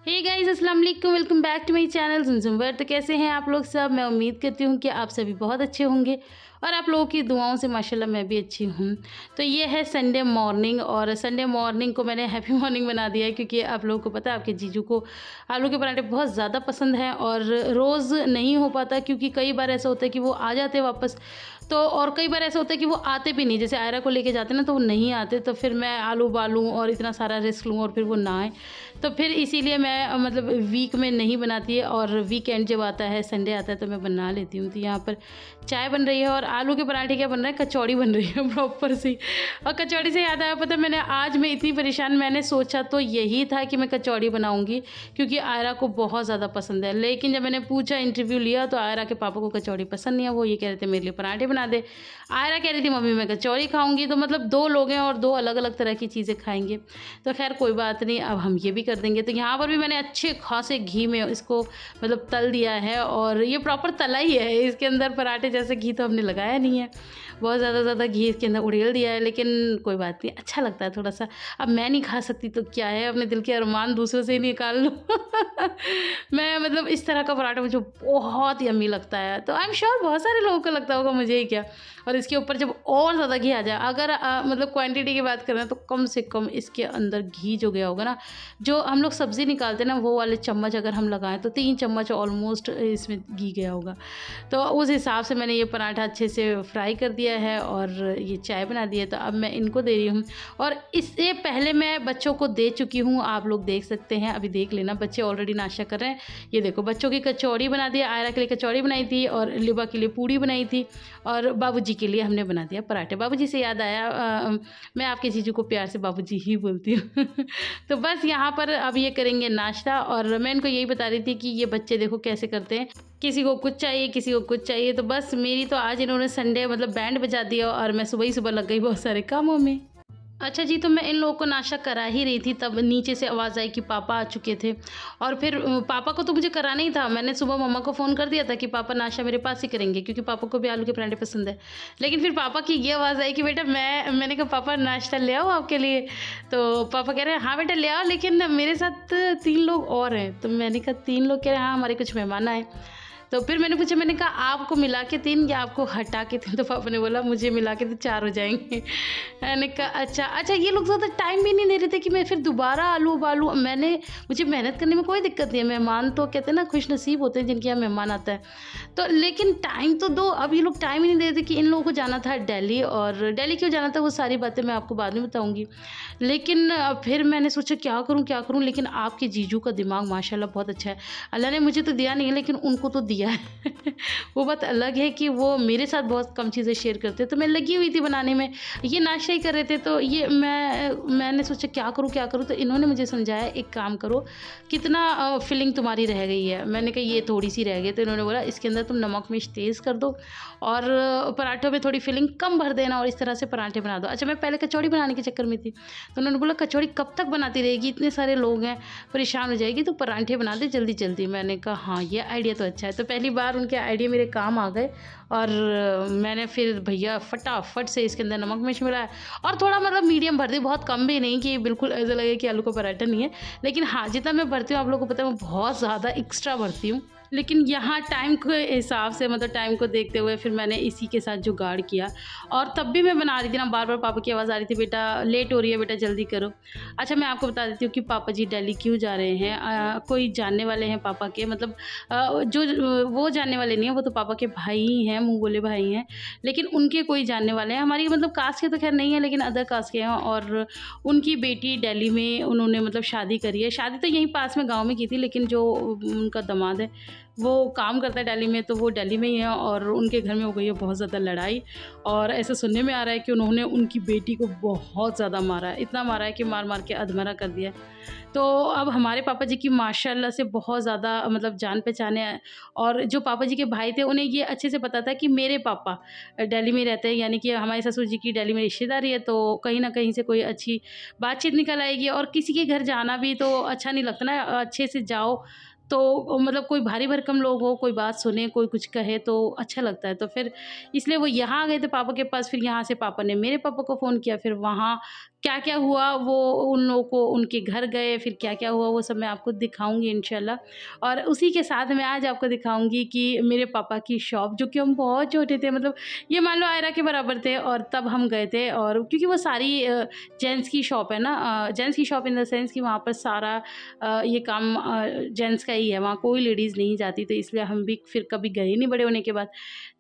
हे guys, अस्सलाम वालेकुम। Welcome back to my channel Zumzum. तो कैसे हैं आप लोग सब? मैं उम्मीद करती हूँ कि आप सभी बहुत अच्छे होंगे और आप लोगों की दुआओं से माशाल्लाह मैं भी अच्छी हूँ। तो ये है संडे मॉर्निंग और संडे मॉर्निंग को मैंने हैप्पी मॉर्निंग बना दिया है, क्योंकि आप लोगों को पता है आपके जीजू को आलू के पराठे बहुत ज़्यादा पसंद हैं और रोज़ नहीं हो पाता, क्योंकि कई बार ऐसा होता है कि वो आ जाते हैं वापस। तो और कई बार ऐसा होता है कि वो आते भी नहीं, जैसे आयरा को लेके जाते हैं ना, तो वो नहीं आते, तो फिर मैं आलू उबालूँ और इतना सारा रिस्क लूँ और फिर वो ना आए। तो फिर इसीलिए मैं मतलब वीक में नहीं बनाती है, और वीकेंड जब आता है, संडे आता है, तो मैं बना लेती हूँ। तो यहाँ पर चाय बन रही है और आलू के पराठे क्या बन रहा है, कचौड़ी बन रही है प्रॉपर सी। और कचौड़ी से याद आया, पता है मैं इतनी परेशान, मैंने सोचा तो यही था कि मैं कचौड़ी बनाऊँगी, क्योंकि आयरा को बहुत ज़्यादा पसंद है। लेकिन जब मैंने पूछा, इंटरव्यू लिया, तो आयरा के पापा को कचौड़ी पसंद नहीं है। वो ये कह रहे थे मेरे लिए पराठे बना दे। आयरा कह रही थी मम्मी मैं कचौड़ी खाऊँगी। तो मतलब 2 लोग हैं और 2 अलग-अलग तरह की चीज़ें खाएँगे। तो ख़ैर कोई बात नहीं, अब हम ये भी कर देंगे। तो यहाँ पर भी मैंने अच्छे खासे घी में इसको मतलब तल दिया है, और ये प्रॉपर तला ही है। इसके अंदर पराठे जैसे घी तो हमने लगाया नहीं है। बहुत ज़्यादा घी इसके अंदर उड़ेल दिया है, लेकिन कोई बात नहीं, अच्छा लगता है थोड़ा-सा। अब मैं नहीं खा सकती तो क्या है, अपने दिल के अरमान दूसरों से ही निकाल लो। मैं मतलब इस तरह का पराठा मुझे बहुत यम्मी लगता है। तो आई एम श्योर बहुत सारे लोगों को लगता होगा, मुझे ही क्या। और इसके ऊपर जब और ज़्यादा घी आ जाए, अगर मतलब क्वांटिटी की बात करें तो कम से कम इसके अंदर घी जो गया होगा ना, जो हम लोग सब्ज़ी निकालते हैं ना, वो वाले चम्मच अगर हम लगाएं तो 3 चम्मच ऑलमोस्ट इसमें घी गया होगा। तो उस हिसाब से मैंने ये पराठा अच्छे से फ्राई कर दिया है और ये चाय बना दी है। तो अब मैं इनको दे रही हूँ, और इससे पहले मैं बच्चों को दे चुकी हूँ। आप लोग देख सकते हैं, अभी देख लेना, बच्चे ऑलरेडी नाश्ता कर रहे हैं। ये देखो, बच्चों की कचौड़ी बना दी, आयरा के लिए कचौड़ी बनाई थी और लिबा के लिए पूड़ी बनाई थी, और बाबूजी के लिए हमने बना दिया पराठे। बाबूजी से याद आया, मैं आपके जीजू को प्यार से बाबूजी ही बोलती हूँ। तो बस यहाँ पर अब ये करेंगे नाश्ता, और मैं इनको यही बता रही थी कि ये बच्चे देखो कैसे करते हैं, किसी को कुछ चाहिए, किसी को कुछ चाहिए। तो बस मेरी तो आज इन्होंने संडे मतलब बैंड बजा दिया, और मैं सुबह ही सुबह लग गई बहुत सारे कामों में। अच्छा जी, तो मैं इन लोगों को नाश्ता करा ही रही थी, तब नीचे से आवाज़ आई कि पापा आ चुके थे। और फिर पापा को तो मुझे कराना ही था। मैंने सुबह मम्मा को फ़ोन कर दिया था कि पापा नाश्ता मेरे पास ही करेंगे, क्योंकि पापा को भी आलू के पराठे पसंद है। लेकिन फिर पापा की ये आवाज़ आई कि बेटा मैंने कहा पापा नाश्ता ले आओ आपके लिए। तो पापा कह रहे हैं हाँ बेटा ले आओ, लेकिन मेरे साथ 3 लोग और हैं। तो मैंने कहा 3 लोग? कह रहे हैं हाँ, हमारे कुछ मेहमान आए। तो फिर मैंने पूछा, मैंने कहा आपको मिला के 3 या आपको हटा के 3? तो पापा ने बोला मुझे मिला के तो 4 हो जाएँगे। मैंने कहा अच्छा, ये लोग ज़्यादा टाइम भी नहीं दे रहे थे कि मैं फिर दोबारा आलू उबालूँ। मुझे मेहनत करने में कोई दिक्कत नहीं है, मेहमान तो कहते हैं ना खुशनसीब होते हैं जिनके यहाँ मेहमान आता है। तो लेकिन टाइम तो दो। अब ये लोग टाइम ही नहीं दे रहे थे कि इन लोगों को जाना था दिल्ली, और दिल्ली क्यों जाना था वो सारी बातें मैं आपको बाद में बताऊँगी। लेकिन फिर मैंने सोचा क्या करूँ? लेकिन आपके जीजू का दिमाग माशाल्लाह बहुत अच्छा है। अल्लाह ने मुझे तो दिया नहीं है, लेकिन उनको तो दिया है। वो बात अलग है कि वो मेरे साथ बहुत कम चीज़ें शेयर करते हैं। तो मैं लगी हुई थी बनाने में, ये नाश्ता ही कर रहे थे, तो ये मैंने सोचा क्या करूँ? तो इन्होंने मुझे समझाया, एक काम करो, कितना फिलिंग तुम्हारी रह गई है? मैंने कहा ये थोड़ी-सी रह गई। तो इन्होंने बोला इसके अंदर तुम नमक मिर्च तेज़ कर दो, और पराठों में थोड़ी फिलिंग कम भर देना, और इस तरह से पराठे बना दो। अच्छा, मैं पहले कचौड़ी बनाने के चक्कर में थी, तो उन्होंने बोला कचौड़ी कब तक बनाती रहेगी, इतने सारे लोग हैं, परेशान हो जाएगी, तो पराठे बना दे जल्दी-जल्दी। मैंने कहा हाँ, ये आइडिया तो अच्छा है। तो पहली बार उनके आइडिया मेरे काम आ गए, और मैंने फिर भैया फटाफट से इसके अंदर नमक मिर्च मिलाया, और थोड़ा मतलब मीडियम भर दी, बहुत कम भी नहीं कि बिल्कुल ऐसा लगे कि आलू का पराठा नहीं है। लेकिन हाँ, जितना मैं भरती हूँ आप लोगों को पता है, मैं बहुत ज़्यादा एक्स्ट्रा भरती हूँ। लेकिन यहाँ टाइम के हिसाब से, मतलब टाइम को देखते हुए, फिर मैंने इसी के साथ जुगाड़ किया। और तब भी मैं बना रही थी ना, बार-बार पापा की आवाज़ आ रही थी, बेटा लेट हो रही है, बेटा जल्दी करो। अच्छा, मैं आपको बता देती हूँ कि पापा जी दिल्ली क्यों जा रहे हैं। कोई जानने वाले हैं पापा के, मतलब वो जानने वाले नहीं हैं, वो तो पापा के भाई ही हैं, मुँह बोले भाई हैं। लेकिन उनके कोई जानने वाले हैं, हमारी मतलब कास्ट के तो खैर नहीं है, लेकिन अदर कास्ट के हैं, और उनकी बेटी दिल्ली में उन्होंने मतलब शादी करी है। शादी तो यहीं पास में गाँव में की थी, लेकिन जो उनका दामाद है वो काम करता है दिल्ली में, तो वो दिल्ली में ही है, और उनके घर में हो गई है बहुत ज़्यादा लड़ाई। और ऐसा सुनने में आ रहा है कि उन्होंने उनकी बेटी को बहुत ज़्यादा मारा है, इतना मारा है कि मार-मार के अधमरा कर दिया है। तो अब हमारे पापा जी की माशाल्लाह से बहुत ज़्यादा मतलब जान-पहचान है, और जो पापा जी के भाई थे उन्हें ये अच्छे से पता था कि मेरे पापा दिल्ली में रहते हैं, यानी कि हमारे ससुर जी की दिल्ली में रिश्तेदारी है, तो कहीं न कहीं से कोई अच्छी बातचीत निकल आएगी। और किसी के घर जाना भी तो अच्छा नहीं लगता ना, अच्छे से जाओ तो मतलब कोई भारी भरकम लोग हो, कोई बात सुने, कोई कुछ कहे तो अच्छा लगता है। तो फिर इसलिए वो यहाँ आ गए थे पापा के पास, फिर यहाँ से पापा ने मेरे पापा को फ़ोन किया, फिर वहाँ क्या क्या हुआ वो उन लोगों को उनके घर गए, फिर क्या क्या हुआ वो सब मैं आपको दिखाऊंगी इंशाल्लाह। और उसी के साथ मैं आज आपको दिखाऊंगी कि मेरे पापा की शॉप, जो कि हम बहुत छोटे थे, मतलब ये मान लो आयरा के बराबर थे, और तब हम गए थे। और क्योंकि वो सारी जेंट्स की शॉप है ना, जेंट्स की शॉप इन द सेंस कि वहाँ पर सारा ये काम जेंट्स का ही है, वहाँ कोई लेडीज़ नहीं जाती, तो इसलिए हम भी फिर कभी गए नहीं बड़े होने के बाद।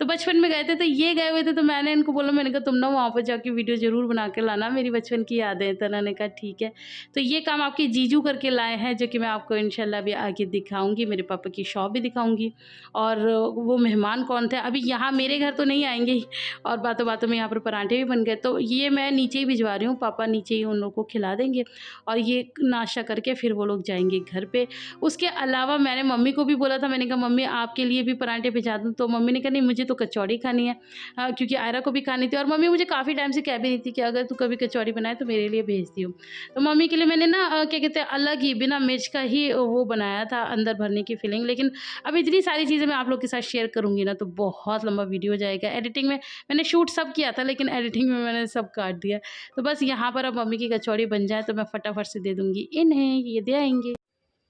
तो बचपन में गए थे, तो ये गए हुए थे, तो मैंने इनको बोला, मैंने कहा तुम ना वहाँ पर जाके वीडियो ज़रूर बना के लाना, मेरी बचपन की यादें हैं। तो उन्होंने कहा ठीक है। तो ये काम आपके जीजू करके लाए हैं, जो कि मैं आपको इंशाल्लाह भी आगे दिखाऊंगी, मेरे पापा की शॉप भी दिखाऊंगी। और वो मेहमान कौन थे, अभी यहाँ मेरे घर तो नहीं आएंगे ही, और बातों बातों में यहाँ पर पराठे भी बन गए, तो ये मैं नीचे ही भिजवा रही हूँ, पापा नीचे ही उन लोगों को खिला देंगे, और ये नाश्ता करके फिर वो लोग जाएंगे घर पे। उसके अलावा मैंने मम्मी को भी बोला था, मैंने कहा मम्मी आपके लिए भी पराठे भिजा दूँ, तो मम्मी ने कहा नहीं मुझे तो कचौड़ी खानी है, क्योंकि आयरा को भी खानी थी। और मम्मी मुझे काफ़ी टाइम से कह भी रही थी कि अगर तू कभी कचौड़ी बनाए तो मेरे लिए भेज दियो। तो मम्मी के लिए मैंने ना क्या कहते हैं, अलग ही बिना मिर्च का ही वो बनाया था, अंदर भरने की फीलिंग। लेकिन अब इतनी सारी चीज़ें मैं आप लोग के साथ शेयर करूँगी ना, तो बहुत लंबा वीडियो हो जाएगा। एडिटिंग में मैंने शूट सब किया था, लेकिन एडिटिंग में मैंने सब काट दिया। तो बस यहाँ पर अब मम्मी की कचौड़ी बन जाए तो मैं फटाफट से दे दूँगी इन्हें, ये दे आएंगे।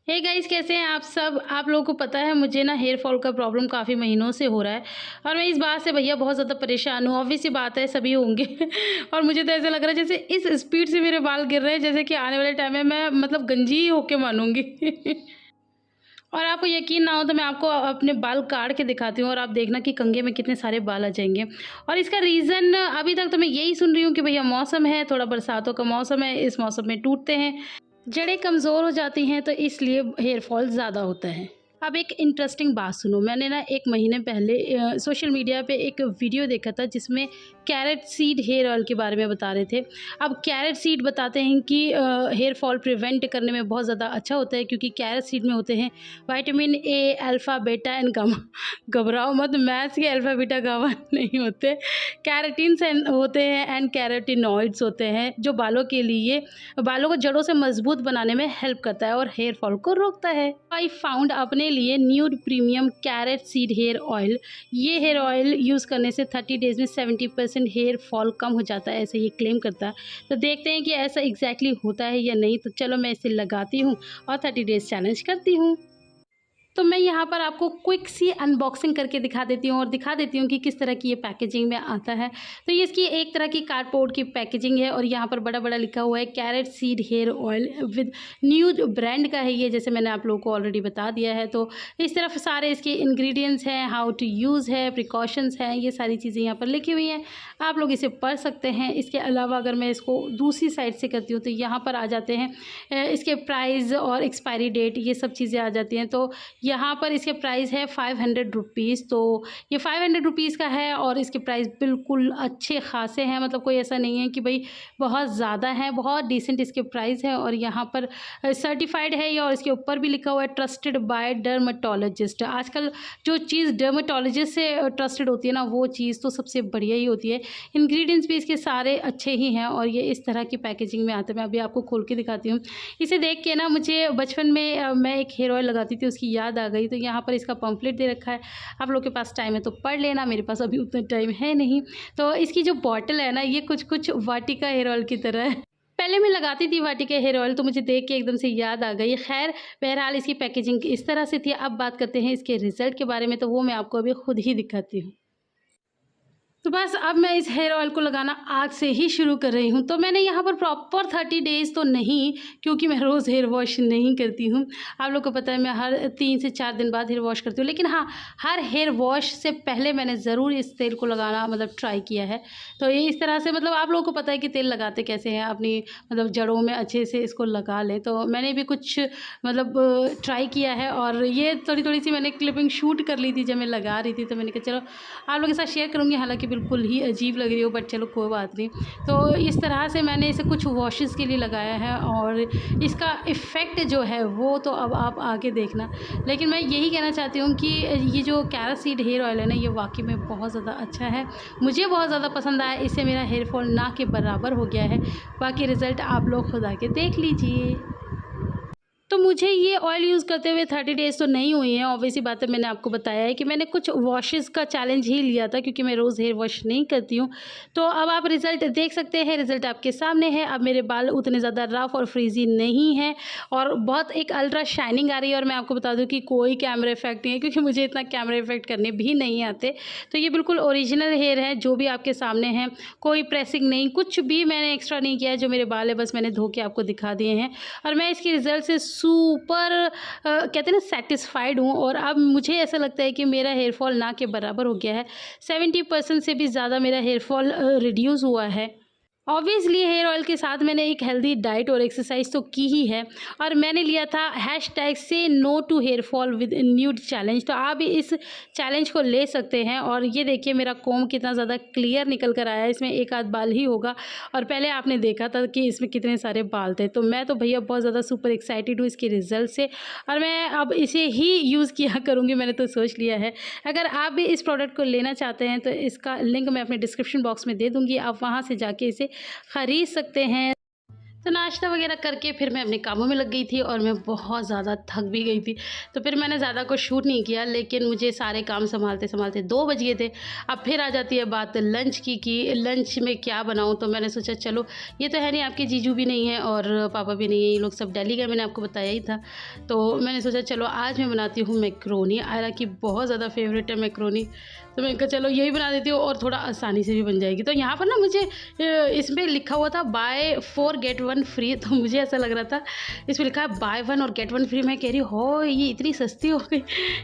हे गाइस, कैसे हैं आप सब। आप लोगों को पता है मुझे ना हेयर फॉल का प्रॉब्लम काफ़ी महीनों से हो रहा है, और मैं इस बात से भैया बहुत ज़्यादा परेशान हूँ। ऑब्वियस सी बात है, सभी होंगे और मुझे तो ऐसा लग रहा है जैसे इस स्पीड से मेरे बाल गिर रहे हैं, जैसे कि आने वाले टाइम में मैं मतलब गंजी ही होके मानूंगी और आपको यकीन ना हो तो मैं आपको अपने बाल काट के दिखाती हूँ, और आप देखना कि कंघे में कितने सारे बाल आ जाएंगे। और इसका रीज़न अभी तक तो मैं यही सुन रही हूँ कि भैया मौसम है, थोड़ा बरसातों का मौसम है, इस मौसम में टूटते हैं, जड़ें कमज़ोर हो जाती हैं, तो इसलिए हेयर फॉल ज़्यादा होता है। अब एक इंटरेस्टिंग बात सुनो, मैंने ना 1 महीने पहले सोशल मीडिया पे एक वीडियो देखा था, जिसमें कैरेट सीड हेयर ऑयल के बारे में बता रहे थे। अब कैरेट सीड बताते हैं कि हेयर फॉल प्रिवेंट करने में बहुत ज़्यादा अच्छा होता है, क्योंकि कैरेट सीड में होते हैं vitamin A, alpha, beta and gamma. घबराओ मत, मैथ्स के अल्फ़ा, बीटा, गामा नहीं होते, कैरेटीन्स होते हैं एंड कैरेटिनॉइड्स होते हैं, जो बालों के लिए, बालों को जड़ों से मजबूत बनाने में हेल्प करता है और हेयर फॉल को रोकता है। आई फाउंड अपने लिए nude premium carrot seed hair oil. ये हेयर ऑयल यूज़ करने से 30 डेज़ में 70% हेयर फॉल कम हो जाता है, ऐसे ये क्लेम करता है। तो देखते हैं कि ऐसा एग्जैक्टली होता है या नहीं। तो चलो मैं इसे लगाती हूँ और 30 डेज़ चैलेंज करती हूँ। तो मैं यहाँ पर आपको क्विक सी अनबॉक्सिंग करके दिखा देती हूँ, और दिखा देती हूँ कि किस तरह की ये पैकेजिंग में आता है। तो ये इसकी एक तरह की कार्डबोर्ड की पैकेजिंग है, और यहाँ पर बड़ा बड़ा लिखा हुआ है carrot seed hair oil with nude's brand का है ये, जैसे मैंने आप लोगों को ऑलरेडी बता दिया है। तो इस तरफ सारे इसके इंग्रेडिएंट्स हैं, हाउ टू यूज़ है, प्रिकॉशंस हैं, ये सारी चीज़ें यहाँ पर लिखी हुई हैं, आप लोग इसे पढ़ सकते हैं। इसके अलावा अगर मैं इसको दूसरी साइड से करती हूँ तो यहाँ पर आ जाते हैं इसके प्राइस और एक्सपायरी डेट, ये सब चीज़ें आ जाती हैं। तो यहाँ पर इसके प्राइस है 500 रुपीज़। तो ये 500 रुपीज़ का है, और इसके प्राइस बिल्कुल अच्छे खासे हैं, मतलब कोई ऐसा नहीं है कि भाई बहुत ज़्यादा है, बहुत डिसेंट इसके प्राइस है। और यहाँ पर सर्टिफाइड है ये, और इसके ऊपर भी लिखा हुआ है ट्रस्टेड बाय डर्मेटोलॉजिस्ट। आजकल जो चीज़ डर्मेटोलॉजिस्ट से ट्रस्टेड होती है ना, वो चीज़ तो सबसे बढ़िया ही होती है। इंग्रेडिएंट्स भी इसके सारे अच्छे ही हैं, और ये इस तरह की पैकेजिंग में आते हैं। मैं अभी आपको खोल के दिखाती हूँ। इसे देख के ना मुझे बचपन में मैं एक हेयर ऑयल लगाती थी, उसकी याद आ गई। तो यहाँ पर इसका पम्फलेट दे रखा है, आप लोग के पास टाइम है तो पढ़ लेना, मेरे पास अभी उतना टाइम है नहीं। तो इसकी जो बॉटल है ना, ये कुछ वाटिका हेयर ऑयल की तरह है। पहले मैं लगाती थी वाटिका हेयर ऑयल, तो मुझे देख के एकदम से याद आ गई। खैर बहरहाल इसकी पैकेजिंग इस तरह से थी। अब बात करते हैं इसके रिज़ल्ट के बारे में, तो वो मैं आपको अभी खुद ही दिखाती हूँ। तो बस अब मैं इस हेयर ऑयल को लगाना आज से ही शुरू कर रही हूँ। तो मैंने यहाँ पर प्रॉपर 30 डेज़ तो नहीं, क्योंकि मैं रोज़ हेयर वॉश नहीं करती हूँ। आप लोग को पता है मैं हर 3 से 4 दिन बाद हेयर वॉश करती हूँ, लेकिन हाँ, हर हेयर वॉश से पहले मैंने ज़रूर इस तेल को लगाना मतलब ट्राई किया है। तो ये इस तरह से, मतलब आप लोगों को पता है कि तेल लगाते कैसे हैं, अपनी मतलब जड़ों में अच्छे से इसको लगा लें। तो मैंने भी कुछ मतलब ट्राई किया है, और ये थोड़ी थोड़ी सी मैंने क्लिपिंग शूट कर ली थी जब मैं लगा रही थी। तो मैंने कहा चलो आप लोगों के साथ शेयर करूँगी, हालाँकि बिल्कुल ही अजीब लग रही हो, बट चलो कोई बात नहीं। तो इस तरह से मैंने इसे कुछ वॉशेस के लिए लगाया है, और इसका इफ़ेक्ट जो है वो तो अब आप आगे देखना। लेकिन मैं यही कहना चाहती हूँ कि ये जो कैरेट सीड हेयर ऑयल है ना, ये वाकई में बहुत ज़्यादा अच्छा है, मुझे बहुत ज़्यादा पसंद आया। इससे मेरा हेयर फॉल ना के बराबर हो गया है। बाकी रिज़ल्ट आप लोग खुद आके देख लीजिए। तो मुझे ये ऑयल यूज़ करते हुए 30 डेज़ तो नहीं हुई हैं। ऑब्वियस सी बात है, मैंने आपको बताया है कि मैंने कुछ वॉशेज़ का चैलेंज ही लिया था, क्योंकि मैं रोज़ हेयर वॉश नहीं करती हूँ। तो अब आप रिज़ल्ट देख सकते हैं, रिज़ल्ट आपके सामने है। अब मेरे बाल उतने ज़्यादा रफ़ और फ्रीज़ी नहीं हैं और बहुत एक अल्ट्रा शाइनिंग आ रही है। और मैं आपको बता दूँ कि कोई कैमरा इफ़ेक्ट नहीं है, क्योंकि मुझे इतना कैमरा इफ़ेक्ट करने भी नहीं आते। तो ये बिल्कुल ओरिजिनल हेयर है जो भी आपके सामने है, कोई प्रेसिंग नहीं, कुछ भी मैंने एक्स्ट्रा नहीं किया है। जो मेरे बाल है बस मैंने धो के आपको दिखा दिए हैं और मैं इसके रिज़ल्ट से सुपर कहते हैं ना सैटिस्फाइड हूँ। और अब मुझे ऐसा लगता है कि मेरा हेयर फॉल ना के बराबर हो गया है। 70% से भी ज़्यादा मेरा हेयर फॉल रिड्यूस हुआ है। ऑब्वियसली हेयर ऑयल के साथ मैंने एक हेल्दी डाइट और एक्सरसाइज तो की ही है और मैंने लिया था हैशटैग से no to hair fall with nude challenge. तो आप भी इस चैलेंज को ले सकते हैं। और ये देखिए मेरा कोम कितना ज़्यादा क्लियर निकल कर आया है। इसमें एक आध बाल ही होगा और पहले आपने देखा था कि इसमें कितने सारे बाल थे। तो मैं तो भैया बहुत ज़्यादा सुपर एक्साइटेड हूँ इसके रिज़ल्ट से और मैं अब इसे ही यूज़ किया करूँगी, मैंने तो सोच लिया है। अगर आप भी इस प्रोडक्ट को लेना चाहते हैं तो इसका लिंक मैं अपने डिस्क्रिप्शन बॉक्स में दे दूँगी, आप वहाँ से जाके इसे खरीद सकते हैं। तो नाश्ता वगैरह करके फिर मैं अपने कामों में लग गई थी और मैं बहुत ज़्यादा थक भी गई थी। तो फिर मैंने ज़्यादा कुछ शूट नहीं किया, लेकिन मुझे सारे काम संभालते संभालते 2 बज गए थे। अब फिर आ जाती है बात लंच की कि लंच में क्या बनाऊं। तो मैंने सोचा चलो ये तो है नहीं, आपके जीजू भी नहीं है और पापा भी नहीं है, ये लोग सब दिल्ली गए, मैंने आपको बताया ही था। तो मैंने सोचा चलो आज मैं बनाती हूँ मैक्रोनी। आयरा की बहुत ज़्यादा फेवरेट है मैक्रोनी। तो मैंने कहा चलो यही बना देती हूँ और थोड़ा आसानी से भी बन जाएगी। तो यहाँ पर ना मुझे इसमें लिखा हुआ था बाय 4 गेट 1 फ्री। तो मुझे ऐसा लग रहा था इसमें लिखा है बाय 1 और गेट 1 फ्री। मैं कह रही हो ये इतनी सस्ती हो गई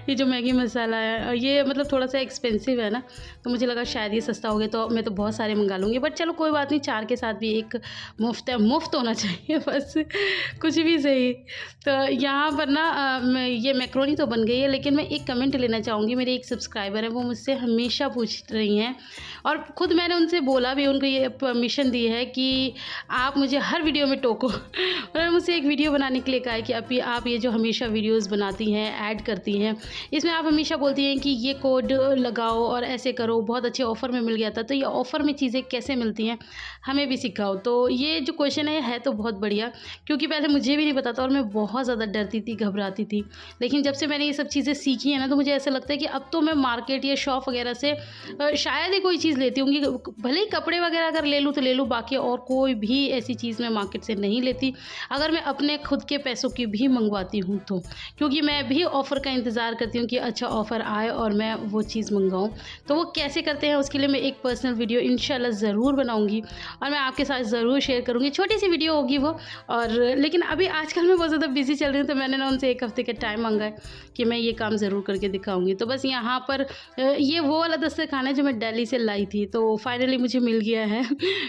ये जो मैगी मसाला है, ये मतलब थोड़ा सा एक्सपेंसिव है ना। तो मुझे लगा शायद ये सस्ता हो गया, तो मैं तो बहुत सारे मंगा लूँगी। बट चलो कोई बात नहीं, 4 के साथ भी एक मुफ्त है, मुफ्त होना चाहिए बस कुछ भी सही। तो यहाँ पर ना ये मैक्रोनी तो बन गई है, लेकिन मैं एक कमेंट लेना चाहूँगी। मेरे एक सब्सक्राइबर है, वो मुझसे हमेशा पूछ रही हैं और ख़ुद मैंने उनसे बोला भी, उनको ये परमिशन दी है कि आप मुझे हर वीडियो में टोको। उन्होंने मुझसे एक वीडियो बनाने के लिए कहा है कि अभी आप ये जो हमेशा वीडियोस बनाती हैं, ऐड करती हैं, इसमें आप हमेशा बोलती हैं कि ये कोड लगाओ और ऐसे करो, बहुत अच्छे ऑफ़र में मिल गया था। तो ये ऑफ़र में चीज़ें कैसे मिलती हैं हमें भी सिखाओ। तो ये जो क्वेश्चन है तो बहुत बढ़िया, क्योंकि पहले मुझे भी नहीं पता था और मैं बहुत ज़्यादा डरती थी, घबराती थी। लेकिन जब से मैंने ये सब चीज़ें सीखी हैं ना, तो मुझे ऐसा लगता है कि अब तो मैं मार्केट या शॉप वगैरह से शायद ही कोई चीज़ लेती होंगी। भले ही कपड़े वगैरह अगर ले लूँ तो ले लूँ, बाकी और कोई भी ऐसी चीज़ मैं मार्केट से नहीं लेती। अगर मैं अपने खुद के पैसों की भी मंगवाती हूँ तो, क्योंकि मैं भी ऑफ़र का इंतज़ार करती हूँ कि अच्छा ऑफ़र आए और मैं वो चीज़ मंगाऊँ। तो वो कैसे करते हैं उसके लिए मैं एक पर्सनल वीडियो इंशाल्लाह ज़रूर बनाऊँगी और मैं आपके साथ ज़रूर शेयर करूँगी। छोटी सी वीडियो होगी वो। और लेकिन अभी आजकल मैं बहुत ज़्यादा बिज़ी चल रही हूँ, तो मैंने ना उनसे 1 हफ़्ते का टाइम मांगा है कि मैं ये काम ज़रूर करके दिखाऊँगी। तो बस यहाँ पर ये वो वाला दस्तरखाना है जो मैं दिल्ली से लाई थी, तो फाइनली मुझे मिल गया है।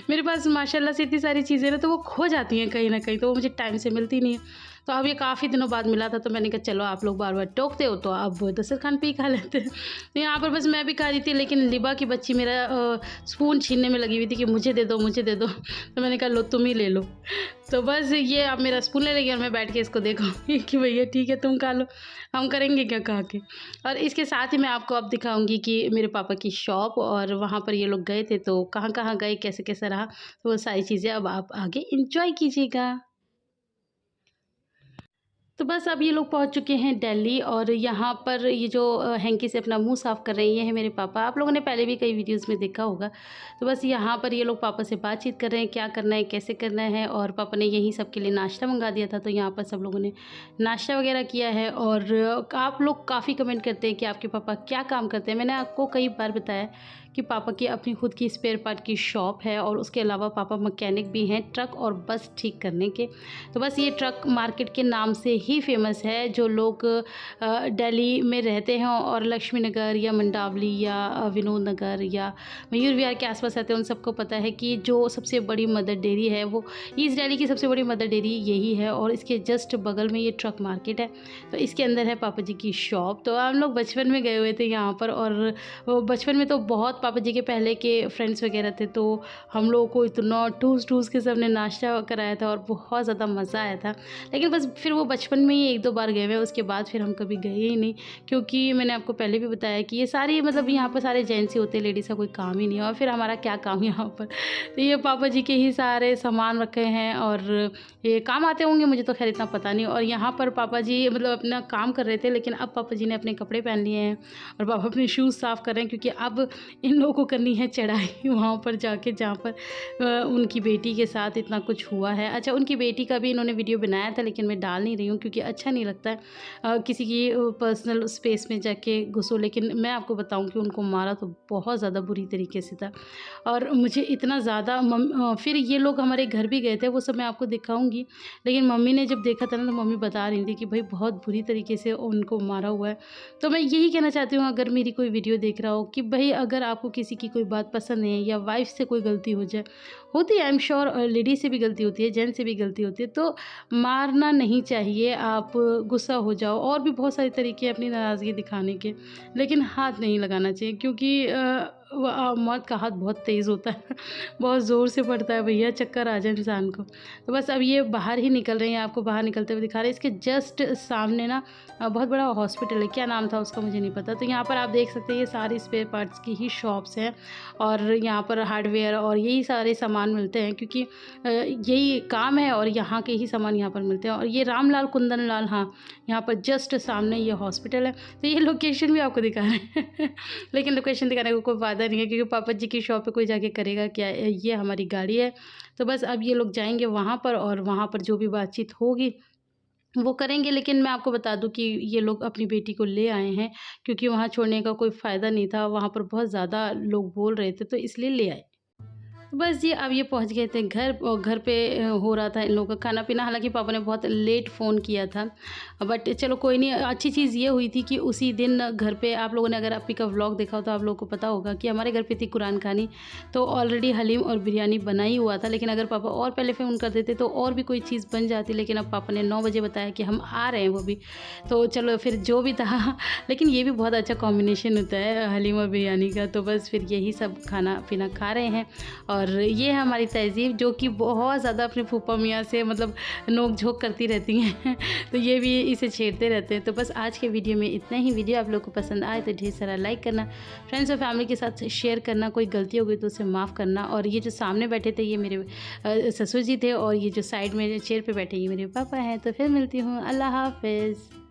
मेरे पास माशाल्लाह से इतनी सारी चीज़ें ना, तो वो खो जाती हैं कहीं ना कहीं, तो वो मुझे टाइम से मिलती नहीं है। तो अब ये काफ़ी दिनों बाद मिला था, तो मैंने कहा चलो आप लोग बार बार टोकते हो तो अब दस्तरखान पे ही खा लेते हैं। तो यहाँ पर बस मैं भी खा रही थी, लेकिन लिबा की बच्ची मेरा स्पून छीनने में लगी हुई थी कि मुझे दे दो मुझे दे दो। तो मैंने कहा लो तुम ही ले लो। तो बस ये अब मेरा स्पून ले लेगी और मैं बैठ के इसको देखूँगी कि भैया ठीक है तुम खा लो, हम करेंगे क्या खा के। और इसके साथ ही मैं आपको अब दिखाऊंगी कि मेरे पापा की शॉप और वहाँ पर ये लोग गए थे, तो कहाँ कहाँ गए, कैसे कैसे रहा, तो वो सारी चीज़ें अब आप आगे इंजॉय कीजिएगा। तो बस अब ये लोग पहुंच चुके हैं दिल्ली और यहाँ पर ये जो हैंकी से अपना मुंह साफ़ कर रहे हैं, ये है मेरे पापा। आप लोगों ने पहले भी कई वीडियोस में देखा होगा। तो बस यहाँ पर ये लोग पापा से बातचीत कर रहे हैं, क्या करना है कैसे करना है। और पापा ने यहीं सबके लिए नाश्ता मंगा दिया था, तो यहाँ पर सब लोगों ने नाश्ता वगैरह किया है। और आप लोग काफ़ी कमेंट करते हैं कि आपके पापा क्या काम करते हैं। मैंने आपको कई बार बताया कि पापा की अपनी खुद की स्पेयर पार्ट की शॉप है और उसके अलावा पापा मैकेनिक भी हैं, ट्रक और बस ठीक करने के। तो बस ये ट्रक मार्केट के नाम से ही फेमस है। जो लोग दिल्ली में रहते हैं और लक्ष्मी नगर या मंडावली या विनोद नगर या मयूर विहार के आसपास रहते हैं, उन सबको पता है कि जो सबसे बड़ी मदर डेयरी है वो ईस्ट दिल्ली की सबसे बड़ी मदर डेयरी यही है। और इसके जस्ट बगल में ये ट्रक मार्केट है, तो इसके अंदर है पापा जी की शॉप। तो हम लोग बचपन में गए हुए थे यहाँ पर, और बचपन में तो बहुत पापा जी के पहले के फ्रेंड्स वगैरह थे, तो हम लोगों को इतना ठूस ठूस के सबने नाश्ता कराया था और बहुत ज़्यादा मज़ा आया था। लेकिन बस फिर वो बचपन बचपन में ही 1-2 बार गए हुए हैं, उसके बाद फिर हम कभी गए ही नहीं, क्योंकि मैंने आपको पहले भी बताया कि ये सारी मतलब यहाँ पर सारे जेंट्स ही होते हैं, लेडीज़ का कोई काम ही नहीं है और फिर हमारा क्या काम यहाँ पर। तो ये पापा जी के ही सारे सामान रखे हैं और ये काम आते होंगे, मुझे तो खैर इतना पता नहीं। और यहाँ पर पापा जी मतलब अपना काम कर रहे थे, लेकिन अब पापा जी ने अपने कपड़े पहन लिए हैं और पापा अपने शूज़ साफ़ कर रहे हैं, क्योंकि अब इन लोगों को करनी है चढ़ाई वहाँ पर जाके जहाँ पर उनकी बेटी के साथ इतना कुछ हुआ है। अच्छा, उनकी बेटी का भी इन्होंने वीडियो बनाया था, लेकिन मैं डाल नहीं रही हूँ क्योंकि अच्छा नहीं लगता है किसी की पर्सनल स्पेस में जाके घुसो। लेकिन मैं आपको बताऊँ कि उनको मारा तो बहुत ज़्यादा बुरी तरीके से था और मुझे इतना ज़्यादा फिर ये लोग हमारे घर भी गए थे, वो सब मैं आपको दिखाऊंगी। लेकिन मम्मी ने जब देखा था ना, तो मम्मी बता रही थी कि भाई बहुत बुरी तरीके से उनको मारा हुआ है। तो मैं यही कहना चाहती हूँ, अगर मेरी कोई वीडियो देख रहा हो, कि भाई अगर आपको किसी की कोई बात पसंद नहीं है या वाइफ से कोई गलती हो जाए, होती है, आई एम श्योर लेडीज से भी गलती होती है, जेंट्स से भी गलती होती है, तो मारना नहीं चाहिए। आप गुस्सा हो जाओ, और भी बहुत सारे तरीके हैं अपनी नाराज़गी दिखाने के, लेकिन हाथ नहीं लगाना चाहिए, क्योंकि मौत का हाथ बहुत तेज़ होता है बहुत ज़ोर से पड़ता है भैया, चक्कर आ जाए इंसान को। तो बस अब ये बाहर ही निकल रहे हैं, आपको बाहर निकलते हुए दिखा रहे हैं। इसके जस्ट सामने ना बहुत बड़ा हॉस्पिटल है, क्या नाम था उसका मुझे नहीं पता। तो यहाँ पर आप देख सकते हैं ये सारी स्पेयर पार्ट्स की ही शॉप्स हैं और यहाँ पर हार्डवेयर और यही सारे सामान मिलते हैं, क्योंकि यही काम है और यहाँ के ही सामान यहाँ पर मिलते हैं। और ये रामलाल कुंदन लाल, हाँ, यहाँ पर जस्ट सामने ये हॉस्पिटल है। तो ये लोकेशन भी आपको दिखा रहे हैं लेकिन लोकेशन दिखाने को कोई फ़ायदा नहीं है, क्योंकि पापा जी की शॉप पे कोई जाके करेगा क्या। ये हमारी गाड़ी है, तो बस अब ये लोग जाएंगे वहाँ पर और वहाँ पर जो भी बातचीत होगी वो करेंगे। लेकिन मैं आपको बता दूं कि ये लोग अपनी बेटी को ले आए हैं, क्योंकि वहाँ छोड़ने का कोई फ़ायदा नहीं था, वहाँ पर बहुत ज़्यादा लोग बोल रहे थे, तो इसलिए ले आए। बस जी, अब ये पहुंच गए थे घर और घर पे हो रहा था इन लोगों का खाना पीना। हालांकि पापा ने बहुत लेट फ़ोन किया था, बट चलो कोई नहीं। अच्छी चीज़ ये हुई थी कि उसी दिन घर पे, आप लोगों ने अगर अपी का व्लॉग देखा हो तो आप लोगों को पता होगा कि हमारे घर पे थी कुरान खानी, तो ऑलरेडी हलीम और बिरयानी बना ही हुआ था। लेकिन अगर पापा और पहले फ़ोन कर देते तो और भी कोई चीज़ बन जाती, लेकिन अब पापा ने 9 बजे बताया कि हम आ रहे हैं, वो भी तो चलो फिर जो भी था लेकिन ये भी बहुत अच्छा कॉम्बिनेशन होता है हलीम और बिरयानी का। तो बस फिर यही सब खाना पीना खा रहे हैं। और ये है हमारी तहज़ीब, जो कि बहुत ज़्यादा अपने फूफा मियाँ से मतलब नोक झोंक करती रहती हैं तो ये भी इसे छेड़ते रहते हैं। तो बस आज के वीडियो में इतना ही। वीडियो आप लोग को पसंद आए तो ढेर सारा लाइक करना, फ्रेंड्स और फैमिली के साथ शेयर करना, कोई गलती हो गई तो उसे माफ़ करना। और ये जो सामने बैठे थे ये मेरे ससुर जी थे, और ये जो साइड में चेयर पर बैठे ये मेरे पापा हैं। तो फिर मिलती हूँ, अल्लाह हाफ़िज़।